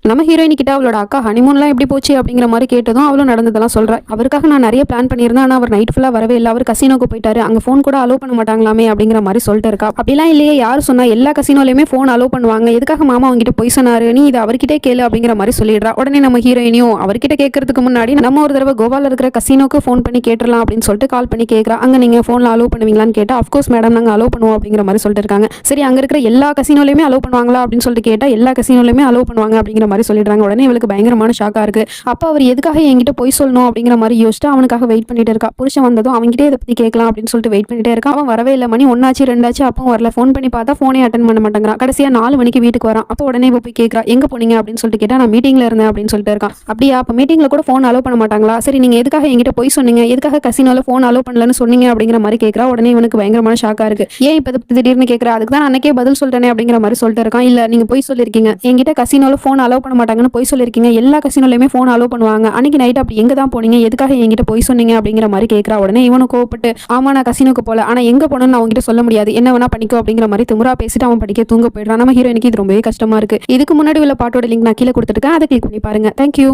நம்ம ஹீரோயின் கிட்ட அவளோட அக்கா ஹனிமூன்லாம் எப்படி போச்சு அப்படிங்கிற மாதிரி கேட்டதும் அவளும் நடந்ததெல்லாம் சொல்றா. அவருக்காக நான் நிறைய பிளான் பண்ணியிருந்தேன், ஆனால் அவர் நைட் ஃபுல்லா வரவே இல்லை. அவர் கசினோக்கு போயிட்டாரு, அங்க ஃபோன் கூட அலோவ் பண்ண மாட்டாங்களாமே அப்படிங்கிற மாதிரி சொல்லிட்டு இருக்கா. அப்படிலாம் இல்லையே, யார் சொன்னா? எல்லா கசினோலையுமே ஃபோன் அலோவ் பண்ணுவாங்க, எதுக்காக மாமா அவங்ககிட்ட போய் சொன்னாரு, நீ இதை அவர்கிட்டே கேளு அப்படிங்கிற மாதிரி சொல்லிடுறா. உடனே நம்ம ஹீரோயினியும் அவர்கிட்ட கேட்கறதுக்கு முன்னாடி நம்ம ஒரு தடவை கோவால இருக்கிற கசினோக்கு ஃபோன் பண்ணி கேட்டுடலாம் அப்படின்னு சொல்லிட்டு கால் பண்ணி கேட்கறா. அங்க நீங்க ஃபோன்ல அலோவ் பண்ணுவீங்களான்னு கேட்டா அஃப்கோர்ஸ் மேடம் நாங்க அலோவ் பண்ணுவோம் அப்படிங்கிற மாதிரி சொல்லிட்டு இருக்காங்க. சரி, அங்க இருக்கிற எல்லா கசினோலையுமே அலோவ் பண்ணுவாங்களா அப்படின்னு சொல்லிட்டு கேட்டா எல்லா கசினோலையுமே அலோவ் பண்ணுவாங்க அப்படிங்கிற மாதிரி சொல்லிடுறாங்க. உடனே இவளுக்கு பயங்கரமான ஷாக்கா இருக்கு. அப்ப அவர் எதுக்காக என்கிட்ட போய் சொல்லணும் அப்படிங்கிற மாதிரி யோசிச்சு அவனுக்காக வெயிட் பண்ணிட்டு இருக்கா. புருஷன் வந்ததும் அவன்கிட்ட இதை பத்தி கேட்கலாம் அப்படின்னு சொல்லிட்டு வெயிட் பண்ணிட்டே இருக்கா. அவன் வரவே இல்லை. மணி 1 ஆச்சு 2 ஆச்சு, அப்போ வரல. ஃபோன் பண்ணி பார்த்தா ஃபோனே அட்டன் பண்ண மாட்டேங்கிறான். கடைசியா 4 மணிக்கு வீட்டுக்கு வரான். அப்போ உடனே இவ போய் கேட்கறா, எங்க போனீங்க அப்படின்னு சொல்லிட்டு கேட்டா நான் மீட்டிங்ல இருந்தேன் அப்படின்னு சொல்லிட்டு இருக்கான். அப்படியா, அப்ப மீட்டிங்ல கூட ஃபோன் அலோவ் பண்ண மாட்டாங்களா? சரி, நீங்க எதுக்காக என்கிட்ட போய் சொன்னீங்க, எதுக்காக கசினோல ஃபோன் அலோவ் பண்ணலன்னு சொன்னீங்க அப்படிங்கிற மாதிரி கேட்கறா. உடனே இவனுக்கு பயங்கரமான ஷாக்கா இருக்கு. ஏன் இப்ப திடீர்னு கேட்கறா? அதுக்கு தான் அன்னைக்கே பதில் சொல்றேனே அப்படிங்கிற மாதிரி சொல்லிட்டு இருக்கான். இல்ல, நீங்க போய் சொல்லிருக்கீங்க, என்கிட்ட கசினோல ஃபோன் அலோவ் பண்ண மாட்டாங்கன்னு போய் சொல்லிருக்கீங்க. எல்லா கசினோலையுமே ஃபோன் அலோவ் பண்ணுவாங்க. அன்னைக்கு நைட் அப்படி எங்க தான் போனீங்க, எதுக்காக என்கிட்ட போய் சொன்னீங்க அப்படிங்கிற மாதிரி கேட்கறா. உடனே இவனு கோவப்பட்டு, ஆமா நான் கசினோக்கு போல, ஆனா எங்க போனோம்னு அவங்க கிட்ட சொல்ல முடியாது, என்ன வேணா பண்ணிக்கோ அப்படிங்கிற மாதிரி திமுறா பேசிட்டு அவன் படிக்க தூங்க போயிடுறான். நம்ம ஹீரோயினுக்கு இது ரொம்பவே கஷ்டமா இருக்கு. இதுக்கு முன்னாடி உள்ள பாட்டோட லிங்க் நான் கீழே கொடுத்துருக்கேன், அதை கிளிக் பண்ணி பாருங்க. தேங்க்யூ.